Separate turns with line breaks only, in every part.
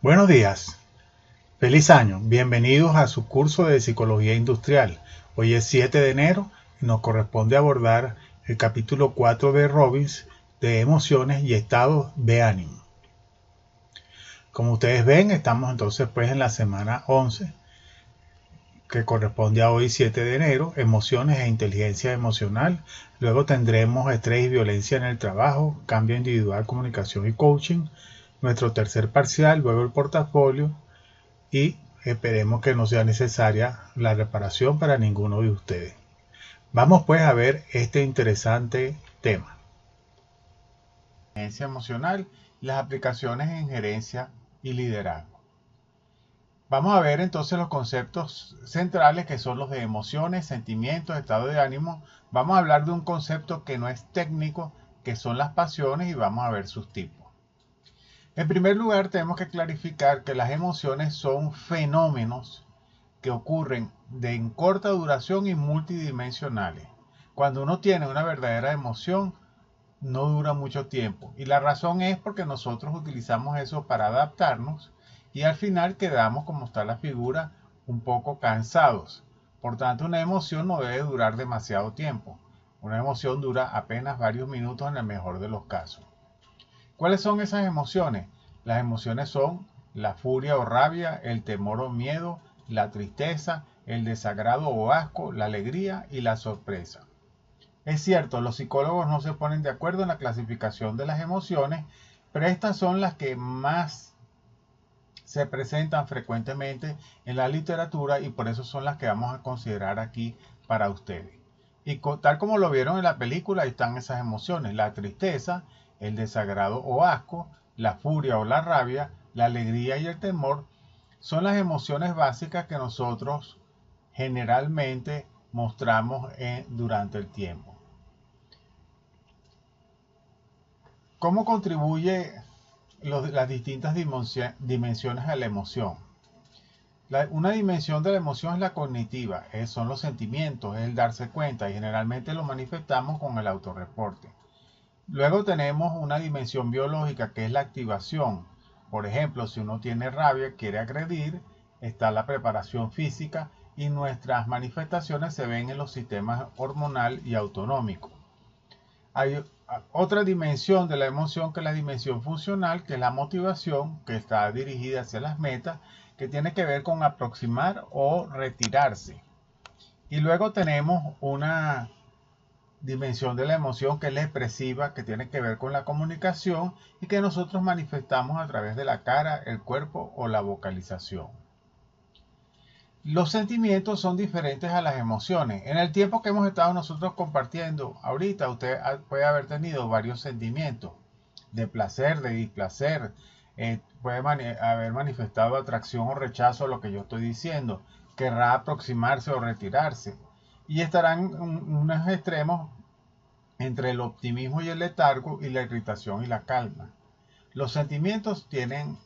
Buenos días, feliz año, bienvenidos a su curso de Psicología Industrial. Hoy es 7 de enero y nos corresponde abordar el capítulo 4 de Robbins de emociones y estados de ánimo. Como ustedes ven, estamos entonces en la semana 11, que corresponde a hoy 7 de enero, emociones e inteligencia emocional. Luego tendremos estrés y violencia en el trabajo, cambio individual, comunicación y coaching. Nuestro tercer parcial, luego el portafolio y esperemos que no sea necesaria la reparación para ninguno de ustedes. Vamos pues a ver este interesante tema. Gerencia emocional y las aplicaciones en gerencia y liderazgo. Vamos a ver entonces los conceptos centrales que son los de emociones, sentimientos, estado de ánimo. Vamos a hablar de un concepto que no es técnico, que son las pasiones, y vamos a ver sus tipos. En primer lugar, tenemos que clarificar que las emociones son fenómenos que ocurren en corta duración y multidimensionales. Cuando uno tiene una verdadera emoción, no dura mucho tiempo. Y la razón es porque nosotros utilizamos eso para adaptarnos y al final quedamos, como está la figura, un poco cansados. Por tanto, una emoción no debe durar demasiado tiempo. Una emoción dura apenas varios minutos en el mejor de los casos. ¿Cuáles son esas emociones? Las emociones son la furia o rabia, el temor o miedo, la tristeza, el desagrado o asco, la alegría y la sorpresa. Es cierto, los psicólogos no se ponen de acuerdo en la clasificación de las emociones, pero estas son las que más se presentan frecuentemente en la literatura y por eso son las que vamos a considerar aquí para ustedes. Y tal como lo vieron en la película, ahí están esas emociones: la tristeza, el desagrado o asco, la furia o la rabia, la alegría y el temor. Son las emociones básicas que nosotros generalmente mostramos durante el tiempo. ¿Cómo contribuye las distintas dimensiones a la emoción? Una dimensión de la emoción es la cognitiva, son los sentimientos, es el darse cuenta, y generalmente lo manifestamos con el autorreporte. Luego tenemos una dimensión biológica, que es la activación. Por ejemplo, si uno tiene rabia, quiere agredir, está la preparación física y nuestras manifestaciones se ven en los sistemas hormonal y autonómico. Hay otra dimensión de la emoción, que es la dimensión funcional, que es la motivación, que está dirigida hacia las metas, que tiene que ver con aproximar o retirarse. Y luego tenemos una dimensión de la emoción, que es la expresiva, que tiene que ver con la comunicación y que nosotros manifestamos a través de la cara, el cuerpo o la vocalización. Los sentimientos son diferentes a las emociones. En el tiempo que hemos estado nosotros compartiendo, ahorita usted puede haber tenido varios sentimientos de placer, de displacer, puede haber manifestado atracción o rechazo a lo que yo estoy diciendo, querrá aproximarse o retirarse, y estarán en unos extremos entre el optimismo y el letargo y la irritación y la calma. Los sentimientos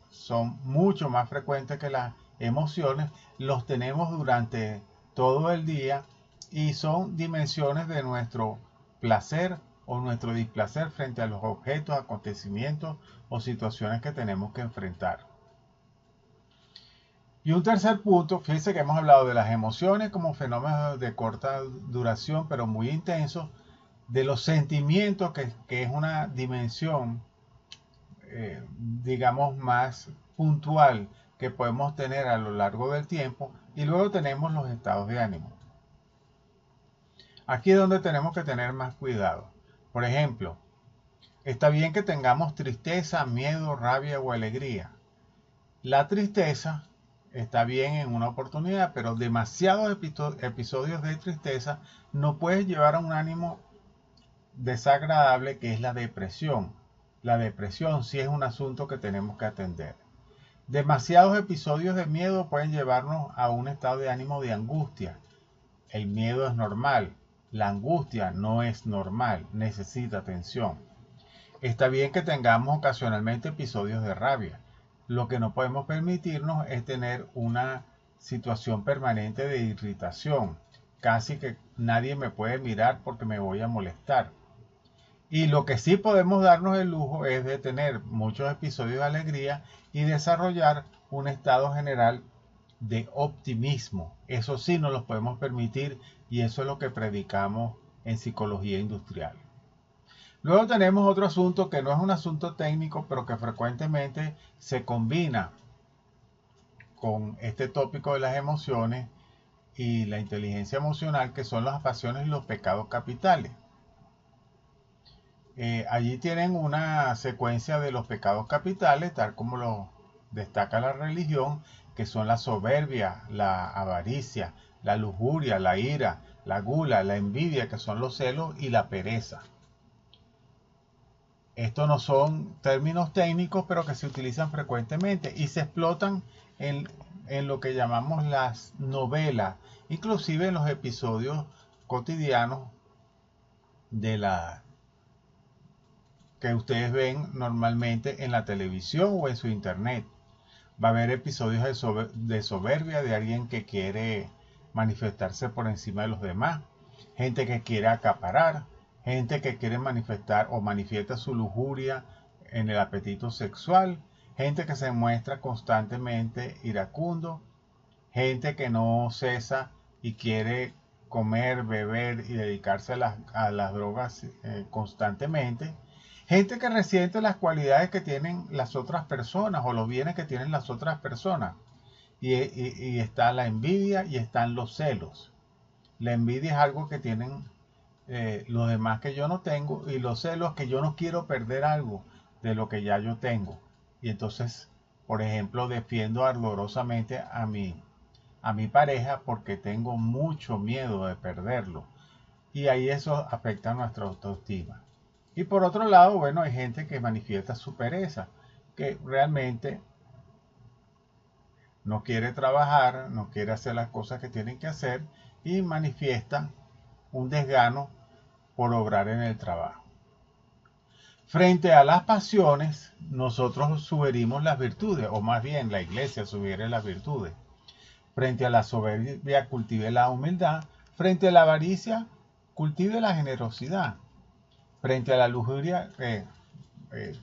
son mucho más frecuentes que las emociones, los tenemos durante todo el día y son dimensiones de nuestro placer o nuestro displacer frente a los objetos, acontecimientos o situaciones que tenemos que enfrentar. Y un tercer punto, fíjense que hemos hablado de las emociones como fenómenos de corta duración pero muy intensos, de los sentimientos, que es una dimensión digamos más puntual que podemos tener a lo largo del tiempo, y luego tenemos los estados de ánimo. Aquí es donde tenemos que tener más cuidado. Por ejemplo, está bien que tengamos tristeza, miedo, rabia o alegría. La tristeza está bien en una oportunidad, pero demasiados episodios de tristeza no pueden llevar a un ánimo desagradable, que es la depresión. La depresión sí es un asunto que tenemos que atender. Demasiados episodios de miedo pueden llevarnos a un estado de ánimo de angustia. El miedo es normal, la angustia no es normal, necesita atención. Está bien que tengamos ocasionalmente episodios de rabia. Lo que no podemos permitirnos es tener una situación permanente de irritación. Casi que nadie me puede mirar porque me voy a molestar. Y lo que sí podemos darnos el lujo es de tener muchos episodios de alegría y desarrollar un estado general de optimismo. Eso sí nos lo podemos permitir y eso es lo que predicamos en psicología industrial. Luego tenemos otro asunto que no es un asunto técnico, pero que frecuentemente se combina con este tópico de las emociones y la inteligencia emocional, que son las pasiones y los pecados capitales. Allí tienen una secuencia de los pecados capitales, tal como lo destaca la religión, que son la soberbia, la avaricia, la lujuria, la ira, la gula, la envidia, que son los celos, y la pereza. Estos no son términos técnicos, pero que se utilizan frecuentemente y se explotan en lo que llamamos las novelas, inclusive en los episodios cotidianos de la que ustedes ven normalmente en la televisión o en su internet. Va a haber episodios de soberbia, de alguien que quiere manifestarse por encima de los demás, gente que quiere acaparar, gente que quiere manifestar o manifiesta su lujuria en el apetito sexual, gente que se muestra constantemente iracundo, gente que no cesa y quiere comer, beber y dedicarse a las drogas constantemente. Gente que resiente las cualidades que tienen las otras personas o los bienes que tienen las otras personas. Y está la envidia y están los celos. La envidia es algo que tienen los demás que yo no tengo, y los celos que yo no quiero perder algo de lo que ya yo tengo. Y entonces, por ejemplo, defiendo ardorosamente a mi pareja porque tengo mucho miedo de perderlo. Y ahí eso afecta a nuestra autoestima. Y por otro lado, bueno, hay gente que manifiesta su pereza, que realmente no quiere trabajar, no quiere hacer las cosas que tienen que hacer y manifiesta un desgano por obrar en el trabajo. Frente a las pasiones, nosotros sugerimos las virtudes, o más bien la iglesia sugiere las virtudes. Frente a la soberbia, cultive la humildad. Frente a la avaricia, cultive la generosidad. Frente a la lujuria,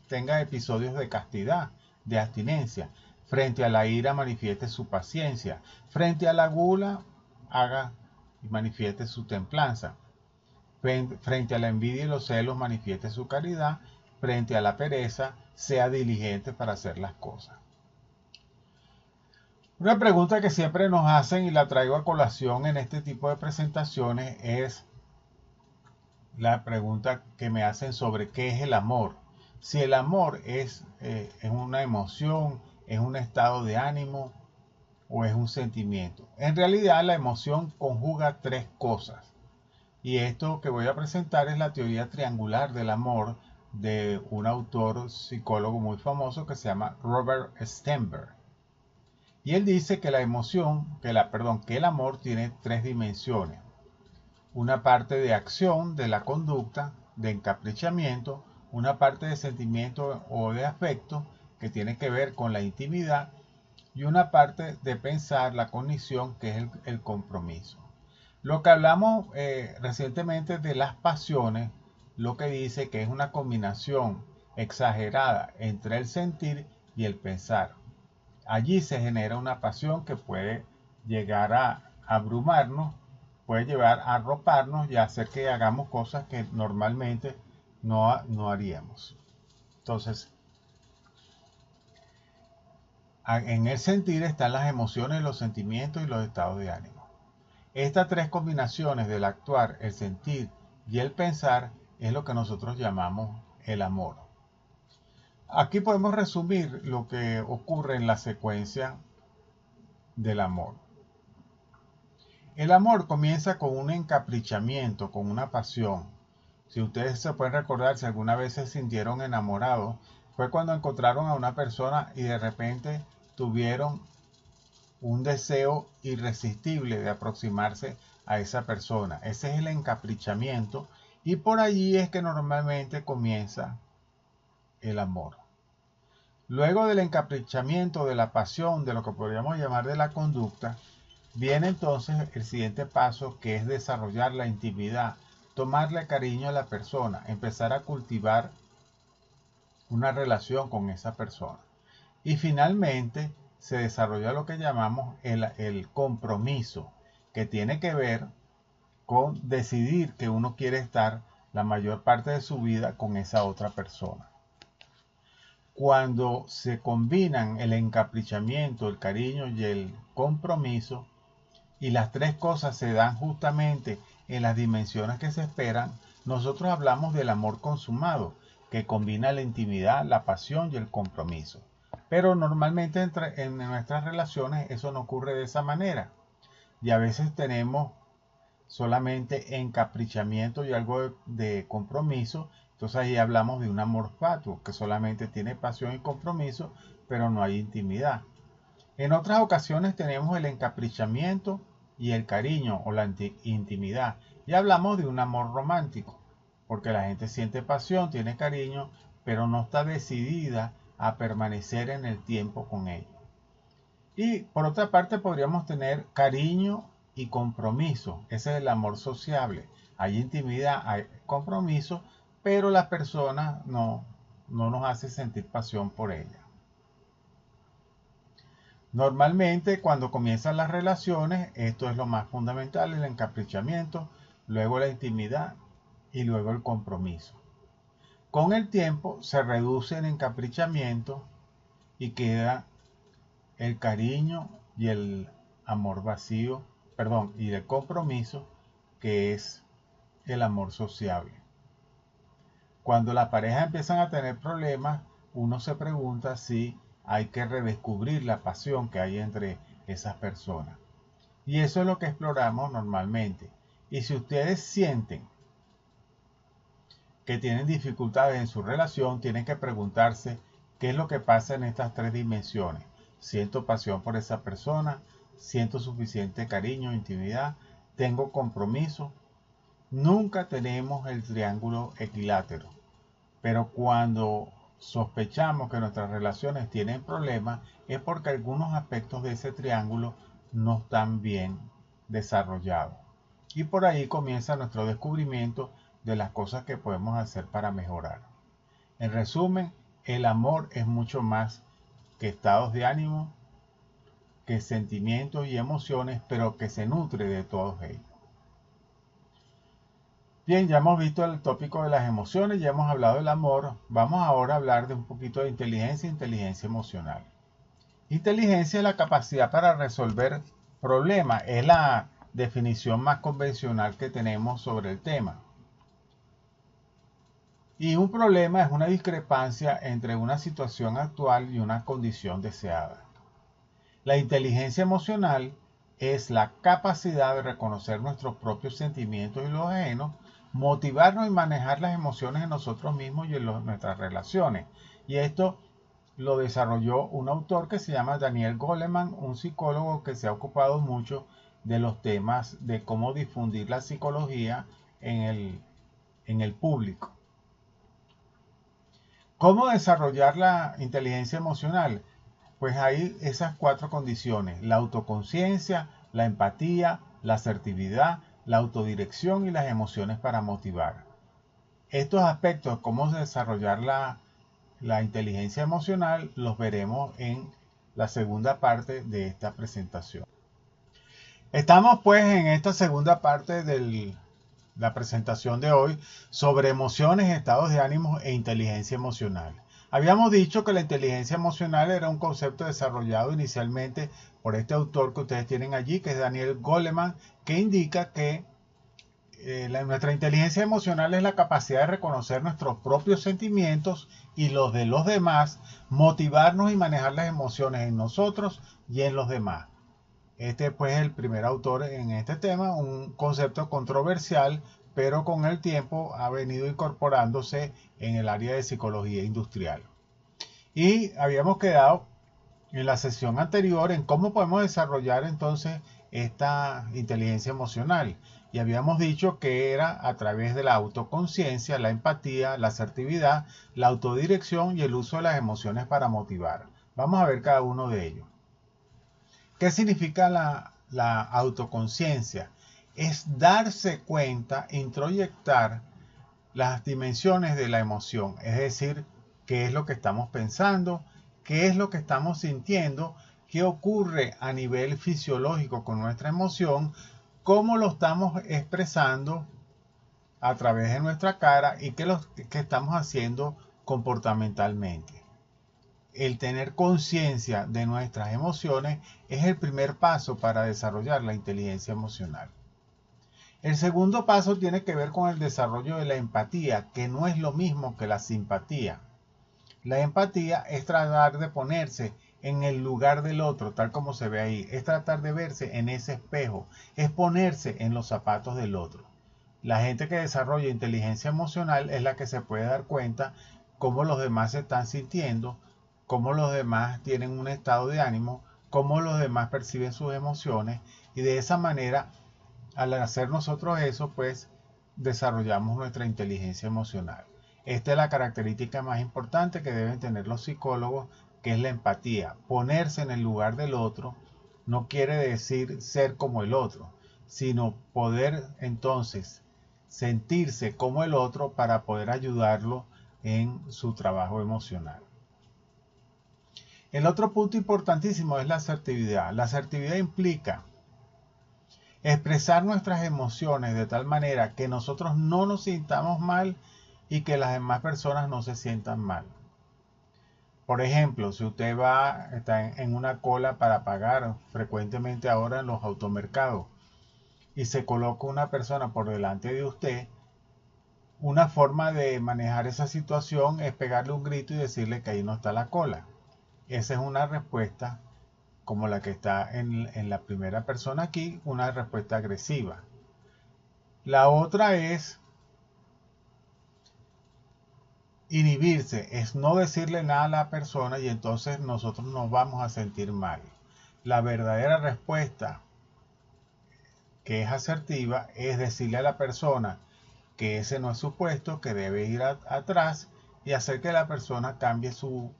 tenga episodios de castidad, de abstinencia. Frente a la ira, manifieste su paciencia. Frente a la gula, haga y manifieste su templanza. Frente a la envidia y los celos, manifieste su caridad. Frente a la pereza, sea diligente para hacer las cosas. Una pregunta que siempre nos hacen y la traigo a colación en este tipo de presentaciones es la pregunta que me hacen sobre qué es el amor. Si el amor es una emoción, es un estado de ánimo o es un sentimiento. En realidad la emoción conjuga tres cosas. Y esto que voy a presentar es la teoría triangular del amor de un autor psicólogo muy famoso que se llama Robert Stenberg. Y él dice que la emoción, que el amor tiene tres dimensiones. Una parte de acción de la conducta, de encaprichamiento, una parte de sentimiento o de afecto que tiene que ver con la intimidad y una parte de pensar, la cognición, que es el compromiso. Lo que hablamos recientemente de las pasiones, lo que dice que es una combinación exagerada entre el sentir y el pensar. Allí se genera una pasión que puede llegar a abrumarnos, puede llevar a arroparnos y a hacer que hagamos cosas que normalmente no haríamos. Entonces, en el sentir están las emociones, los sentimientos y los estados de ánimo. Estas tres combinaciones del actuar, el sentir y el pensar es lo que nosotros llamamos el amor. Aquí podemos resumir lo que ocurre en la secuencia del amor. El amor comienza con un encaprichamiento, con una pasión. Si ustedes se pueden recordar, si alguna vez se sintieron enamorados, fue cuando encontraron a una persona y de repente tuvieron un deseo irresistible de aproximarse a esa persona. Ese es el encaprichamiento y por allí es que normalmente comienza el amor. Luego del encaprichamiento, de la pasión, de lo que podríamos llamar de la conducta, viene entonces el siguiente paso, que es desarrollar la intimidad, tomarle cariño a la persona, empezar a cultivar una relación con esa persona. Y finalmente se desarrolla lo que llamamos el compromiso, que tiene que ver con decidir que uno quiere estar la mayor parte de su vida con esa otra persona. Cuando se combinan el encaprichamiento, el cariño y el compromiso, y las tres cosas se dan justamente en las dimensiones que se esperan, nosotros hablamos del amor consumado, que combina la intimidad, la pasión y el compromiso. Pero normalmente en nuestras relaciones eso no ocurre de esa manera. Y a veces tenemos solamente encaprichamiento y algo de compromiso. Entonces ahí hablamos de un amor fatuo, que solamente tiene pasión y compromiso, pero no hay intimidad. En otras ocasiones tenemos el encaprichamiento y el cariño o la intimidad. Y hablamos de un amor romántico, porque la gente siente pasión, tiene cariño, pero no está decidida a permanecer en el tiempo con ellos. Y por otra parte podríamos tener cariño y compromiso. Ese es el amor sociable. Hay intimidad, hay compromiso, pero la persona no nos hace sentir pasión por ella. Normalmente cuando comienzan las relaciones, esto es lo más fundamental, el encaprichamiento, luego la intimidad y luego el compromiso. Con el tiempo se reduce el encaprichamiento y queda el cariño y el amor vacío, y el compromiso, que es el amor sociable. Cuando las parejas empiezan a tener problemas, uno se pregunta si hay que redescubrir la pasión que hay entre esas personas. Y eso es lo que exploramos normalmente. Y si ustedes sienten que tienen dificultades en su relación, tienen que preguntarse qué es lo que pasa en estas tres dimensiones. Siento pasión por esa persona, siento suficiente cariño, intimidad, tengo compromiso. Nunca tenemos el triángulo equilátero, pero cuando sospechamos que nuestras relaciones tienen problemas es porque algunos aspectos de ese triángulo no están bien desarrollados. Y por ahí comienza nuestro descubrimiento de las cosas que podemos hacer para mejorar. En resumen, el amor es mucho más que estados de ánimo, que sentimientos y emociones, pero que se nutre de todos ellos. Bien, ya hemos visto el tópico de las emociones, ya hemos hablado del amor. Vamos ahora a hablar de un poquito de inteligencia e inteligencia emocional. Inteligencia es la capacidad para resolver problemas, es la definición más convencional que tenemos sobre el tema. Y un problema es una discrepancia entre una situación actual y una condición deseada. La inteligencia emocional es la capacidad de reconocer nuestros propios sentimientos y los ajenos, motivarnos y manejar las emociones en nosotros mismos y en nuestras relaciones. Y esto lo desarrolló un autor que se llama Daniel Goleman, un psicólogo que se ha ocupado mucho de los temas de cómo difundir la psicología en el público. ¿Cómo desarrollar la inteligencia emocional? Pues hay esas cuatro condiciones: la autoconciencia, la empatía, la asertividad, la autodirección y las emociones para motivar. Estos aspectos, cómo desarrollar la inteligencia emocional, los veremos en la segunda parte de esta presentación. Estamos pues en esta segunda parte de la presentación de hoy sobre emociones, estados de ánimo e inteligencia emocional. Habíamos dicho que la inteligencia emocional era un concepto desarrollado inicialmente por este autor que ustedes tienen allí, que es Daniel Goleman, que indica que nuestra inteligencia emocional es la capacidad de reconocer nuestros propios sentimientos y los de los demás, motivarnos y manejar las emociones en nosotros y en los demás. Este pues es el primer autor en este tema, un concepto controversial, pero con el tiempo ha venido incorporándose en el área de psicología industrial. Y habíamos quedado en la sesión anterior en cómo podemos desarrollar entonces esta inteligencia emocional. Y habíamos dicho que era a través de la autoconciencia, la empatía, la asertividad, la autodirección y el uso de las emociones para motivar. Vamos a ver cada uno de ellos. ¿Qué significa la autoconciencia? es darse cuenta, introyectar las dimensiones de la emoción, es decir, qué es lo que estamos pensando, qué es lo que estamos sintiendo, qué ocurre a nivel fisiológico con nuestra emoción, cómo lo estamos expresando a través de nuestra cara y qué estamos haciendo comportamentalmente. El tener conciencia de nuestras emociones es el primer paso para desarrollar la inteligencia emocional. El segundo paso tiene que ver con el desarrollo de la empatía, que no es lo mismo que la simpatía. La empatía es tratar de ponerse en el lugar del otro, tal como se ve ahí. Es tratar de verse en ese espejo, es ponerse en los zapatos del otro. La gente que desarrolla inteligencia emocional es la que se puede dar cuenta cómo los demás se están sintiendo, cómo los demás tienen un estado de ánimo, cómo los demás perciben sus emociones, y de esa manera, al hacer nosotros eso, pues desarrollamos nuestra inteligencia emocional. Esta es la característica más importante que deben tener los psicólogos, que es la empatía. Ponerse en el lugar del otro no quiere decir ser como el otro, sino poder entonces sentirse como el otro para poder ayudarlo en su trabajo emocional. El otro punto importantísimo es la asertividad. La asertividad implica expresar nuestras emociones de tal manera que nosotros no nos sintamos mal y que las demás personas no se sientan mal. Por ejemplo, si usted está en una cola para pagar frecuentemente ahora en los automercados y se coloca una persona por delante de usted, una forma de manejar esa situación es pegarle un grito y decirle que ahí no está la cola. Esa es una respuesta como la que está en la primera persona aquí, una respuesta agresiva. La otra es inhibirse, es no decirle nada a la persona y entonces nosotros nos vamos a sentir mal. La verdadera respuesta, que es asertiva, es decirle a la persona que ese no es su puesto, que debe ir atrás y hacer que la persona cambie su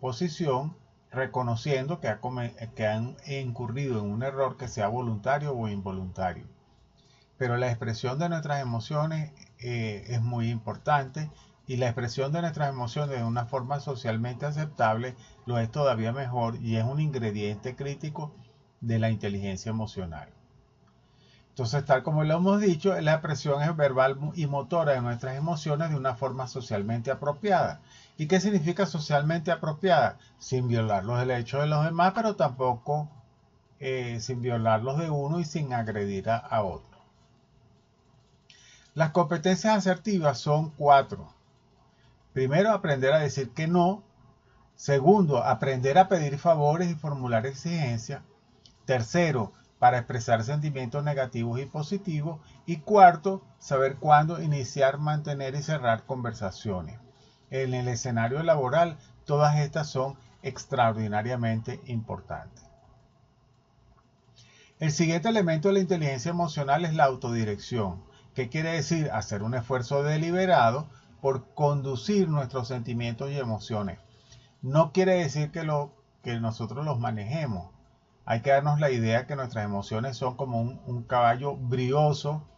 posición, reconociendo que han incurrido en un error, que sea voluntario o involuntario. Pero la expresión de nuestras emociones es muy importante, y la expresión de nuestras emociones de una forma socialmente aceptable lo es todavía mejor, y es un ingrediente crítico de la inteligencia emocional. Entonces, tal como lo hemos dicho, la expresión es verbal y motora de nuestras emociones de una forma socialmente apropiada. ¿Y qué significa socialmente apropiada? Sin violar los derechos de los demás, pero tampoco sin violar los de uno y sin agredir a otro. Las competencias asertivas son 4. Primero, aprender a decir que no. Segundo, aprender a pedir favores y formular exigencias. Tercero, para expresar sentimientos negativos y positivos. Y cuarto, saber cuándo iniciar, mantener y cerrar conversaciones. En el escenario laboral, todas estas son extraordinariamente importantes. El siguiente elemento de la inteligencia emocional es la autodirección. ¿Qué quiere decir? Hacer un esfuerzo deliberado por conducir nuestros sentimientos y emociones. No quiere decir que nosotros los manejemos. Hay que darnos la idea que nuestras emociones son como un caballo brioso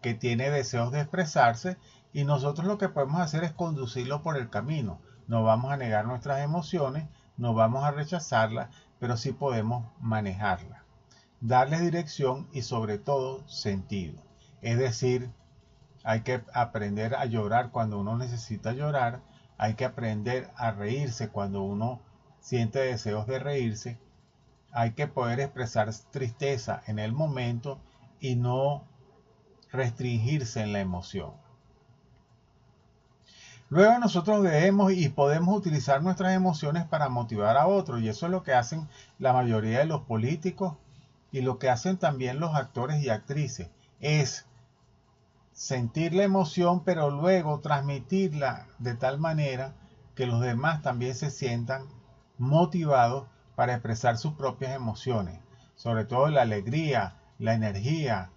que tiene deseos de expresarse, y nosotros lo que podemos hacer es conducirlo por el camino. No vamos a negar nuestras emociones, no vamos a rechazarlas, pero sí podemos manejarlas, darles dirección y sobre todo sentido. Es decir, hay que aprender a llorar cuando uno necesita llorar, hay que aprender a reírse cuando uno siente deseos de reírse, hay que poder expresar tristeza en el momento y no restringirse en la emoción. Luego nosotros debemos y podemos utilizar nuestras emociones para motivar a otros, y eso es lo que hacen la mayoría de los políticos y lo que hacen también los actores y actrices, es sentir la emoción pero luego transmitirla de tal manera que los demás también se sientan motivados para expresar sus propias emociones, sobre todo la alegría, la energía,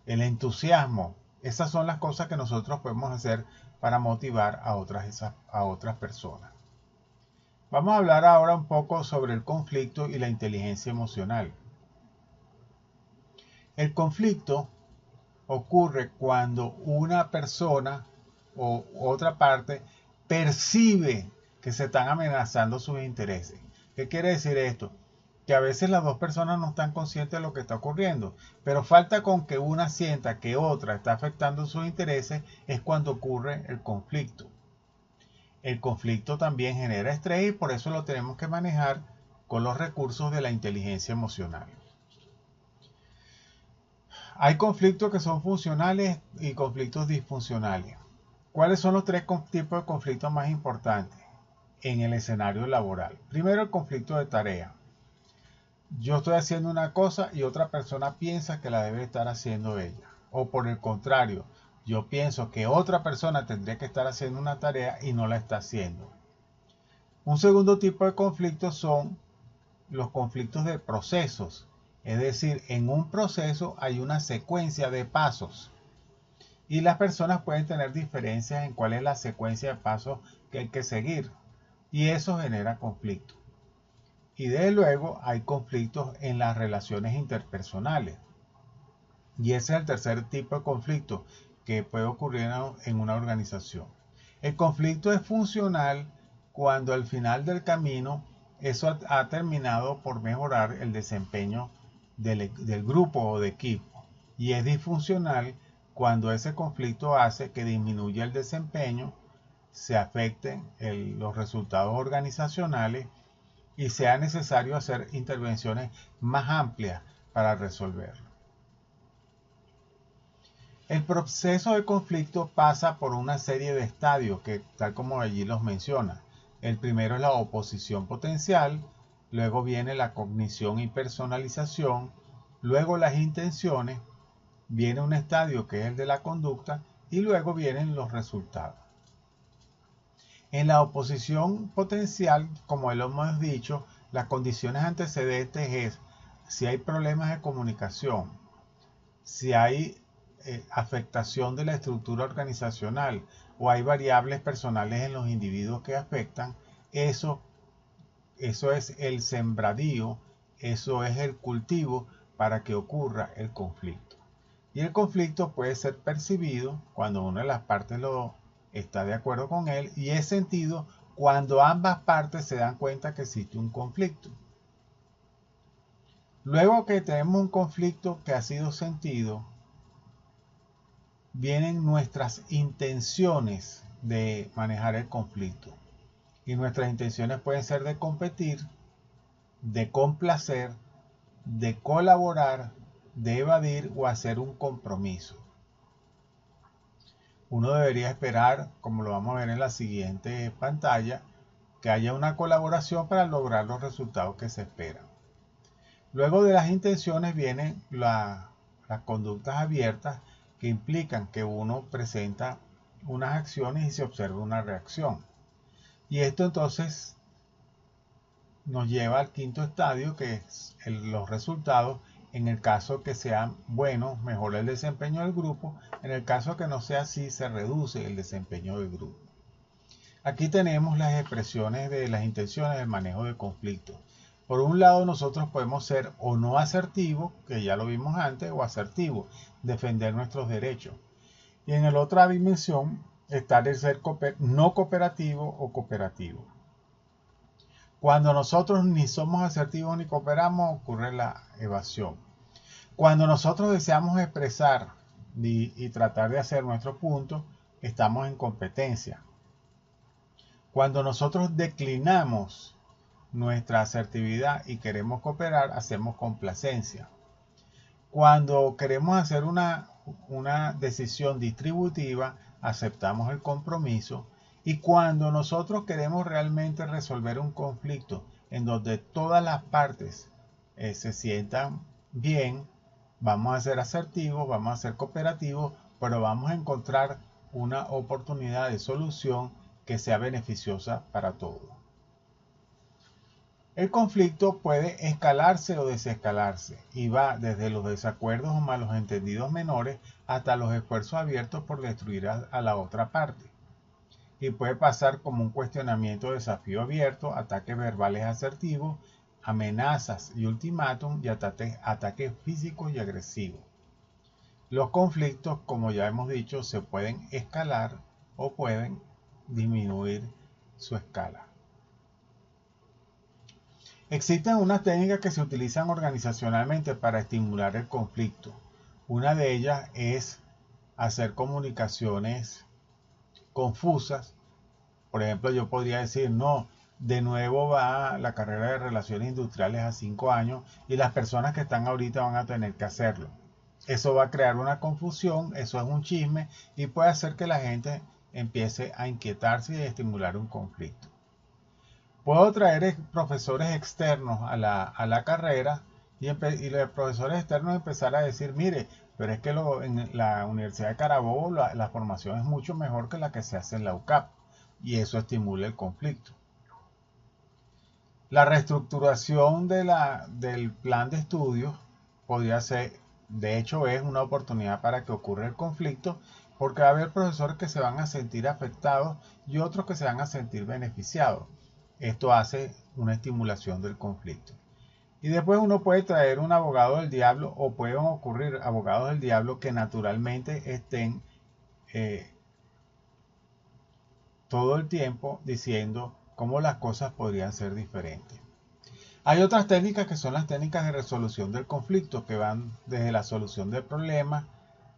el entusiasmo. Esas son las cosas que nosotros podemos hacer para motivar a otras personas. Vamos a hablar ahora un poco sobre el conflicto y la inteligencia emocional. El conflicto ocurre cuando una persona o otra parte percibe que se están amenazando sus intereses. ¿Qué quiere decir esto? Que a veces las dos personas no están conscientes de lo que está ocurriendo, pero falta con que una sienta que otra está afectando sus intereses es cuando ocurre el conflicto. El conflicto también genera estrés y por eso lo tenemos que manejar con los recursos de la inteligencia emocional. Hay conflictos que son funcionales y conflictos disfuncionales. ¿Cuáles son los tres tipos de conflictos más importantes en el escenario laboral? Primero, el conflicto de tarea. Yo estoy haciendo una cosa y otra persona piensa que la debe estar haciendo ella. O por el contrario, yo pienso que otra persona tendría que estar haciendo una tarea y no la está haciendo. Un segundo tipo de conflictos son los conflictos de procesos. Es decir, en un proceso hay una secuencia de pasos. Y las personas pueden tener diferencias en cuál es la secuencia de pasos que hay que seguir. Y eso genera conflicto. Y desde luego hay conflictos en las relaciones interpersonales. Y ese es el tercer tipo de conflicto que puede ocurrir en una organización. El conflicto es funcional cuando al final del camino eso ha terminado por mejorar el desempeño del grupo o de equipo. Y es disfuncional cuando ese conflicto hace que disminuya el desempeño, se afecten los resultados organizacionales y sea necesario hacer intervenciones más amplias para resolverlo. El proceso de conflicto pasa por una serie de estadios que, tal como allí los menciona. El primero es la oposición potencial, luego viene la cognición y personalización, luego las intenciones, viene un estadio que es el de la conducta y luego vienen los resultados. En la oposición potencial, como lo hemos dicho, las condiciones antecedentes es si hay problemas de comunicación, si hay afectación de la estructura organizacional o hay variables personales en los individuos que afectan, eso es el sembradío, eso es el cultivo para que ocurra el conflicto. Y el conflicto puede ser percibido cuando una de las partes está de acuerdo con él y es sentido cuando ambas partes se dan cuenta que existe un conflicto. Luego que tenemos un conflicto que ha sido sentido, vienen nuestras intenciones de manejar el conflicto. Y nuestras intenciones pueden ser de competir, de complacer, de colaborar, de evadir o hacer un compromiso. Uno debería esperar, como lo vamos a ver en la siguiente pantalla, que haya una colaboración para lograr los resultados que se esperan. Luego de las intenciones vienen las conductas abiertas que implican que uno presenta unas acciones y se observa una reacción. Y esto entonces nos lleva al quinto estadio, que es los resultados. En el caso que sean buenos, mejora el desempeño del grupo. En el caso que no sea así, se reduce el desempeño del grupo. Aquí tenemos las expresiones de las intenciones del manejo de conflictos. Por un lado, nosotros podemos ser o no asertivos, que ya lo vimos antes, o asertivos, defender nuestros derechos. Y en la otra dimensión está el ser no cooperativo o cooperativo. Cuando nosotros ni somos asertivos ni cooperamos, ocurre la evasión. Cuando nosotros deseamos expresar y tratar de hacer nuestro punto, estamos en competencia. Cuando nosotros declinamos nuestra asertividad y queremos cooperar, hacemos complacencia. Cuando queremos hacer una decisión distributiva, aceptamos el compromiso. Y cuando nosotros queremos realmente resolver un conflicto en donde todas las partes se sientan bien, vamos a ser asertivos, vamos a ser cooperativos, pero vamos a encontrar una oportunidad de solución que sea beneficiosa para todos. El conflicto puede escalarse o desescalarse y va desde los desacuerdos o malos entendidos menores hasta los esfuerzos abiertos por destruir a la otra parte. Y puede pasar como un cuestionamiento, desafío abierto, ataques verbales asertivos amenazas y ultimátum y ataques físicos y agresivos. Los conflictos, como ya hemos dicho, se pueden escalar o pueden disminuir su escala. Existen unas técnicas que se utilizan organizacionalmente para estimular el conflicto. Una de ellas es hacer comunicaciones confusas. Por ejemplo, yo podría decir, no, de nuevo va la carrera de relaciones industriales a 5 años y las personas que están ahorita van a tener que hacerlo. Eso va a crear una confusión, eso es un chisme y puede hacer que la gente empiece a inquietarse y a estimular un conflicto. Puedo traer profesores externos a la carrera y los profesores externos empezar a decir, mire, pero es que en la Universidad de Carabobo la formación es mucho mejor que la que se hace en la UCAP y eso estimula el conflicto. La reestructuración del plan de estudios podría ser, de hecho es una oportunidad para que ocurra el conflicto, porque va a haber profesores que se van a sentir afectados y otros que se van a sentir beneficiados. Esto hace una estimulación del conflicto. Y después uno puede traer un abogado del diablo o pueden ocurrir abogados del diablo que naturalmente estén todo el tiempo diciendo cómo las cosas podrían ser diferentes. Hay otras técnicas que son las técnicas de resolución del conflicto, que van desde la solución del problema,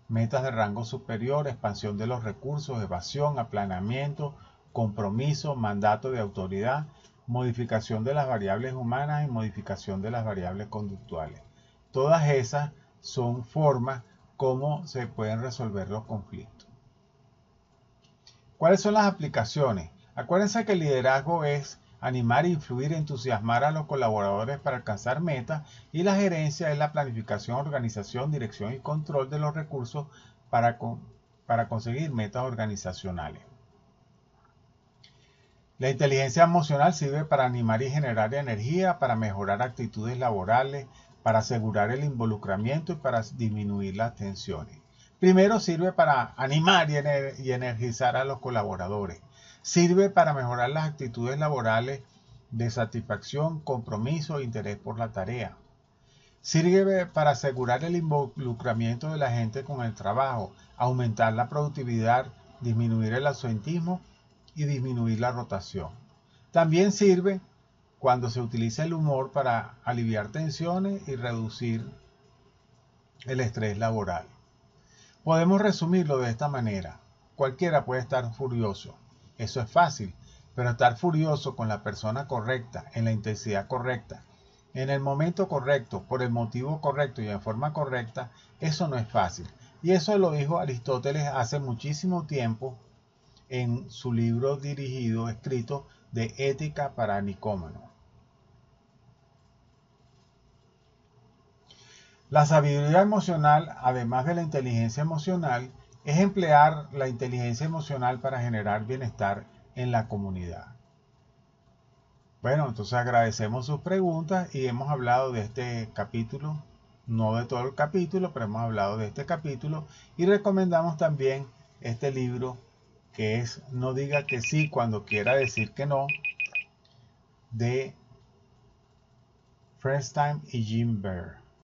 metas de rango superior, expansión de los recursos, evasión, aplanamiento, compromiso, mandato de autoridad, modificación de las variables humanas y modificación de las variables conductuales. Todas esas son formas como se pueden resolver los conflictos. ¿Cuáles son las aplicaciones? Acuérdense que el liderazgo es animar, influir, entusiasmar a los colaboradores para alcanzar metas y la gerencia es la planificación, organización, dirección y control de los recursos para conseguir metas organizacionales. La inteligencia emocional sirve para animar y generar energía, para mejorar actitudes laborales, para asegurar el involucramiento y para disminuir las tensiones. Primero sirve para animar y energizar a los colaboradores. Sirve para mejorar las actitudes laborales de satisfacción, compromiso e interés por la tarea. Sirve para asegurar el involucramiento de la gente con el trabajo, aumentar la productividad, disminuir el ausentismo y disminuir la rotación. También sirve cuando se utiliza el humor para aliviar tensiones y reducir el estrés laboral. Podemos resumirlo de esta manera. Cualquiera puede estar furioso. Eso es fácil, pero estar furioso con la persona correcta, en la intensidad correcta, en el momento correcto, por el motivo correcto y en forma correcta, eso no es fácil. Y eso lo dijo Aristóteles hace muchísimo tiempo en su libro escrito de Ética para Nicómanos. La sabiduría emocional, además de la inteligencia emocional, es emplear la inteligencia emocional para generar bienestar en la comunidad. Bueno, entonces agradecemos sus preguntas y hemos hablado de este capítulo, no de todo el capítulo, pero hemos hablado de este capítulo y recomendamos también este libro que es No diga que sí cuando quiera decir que no, de Frenstein y Jim Baer.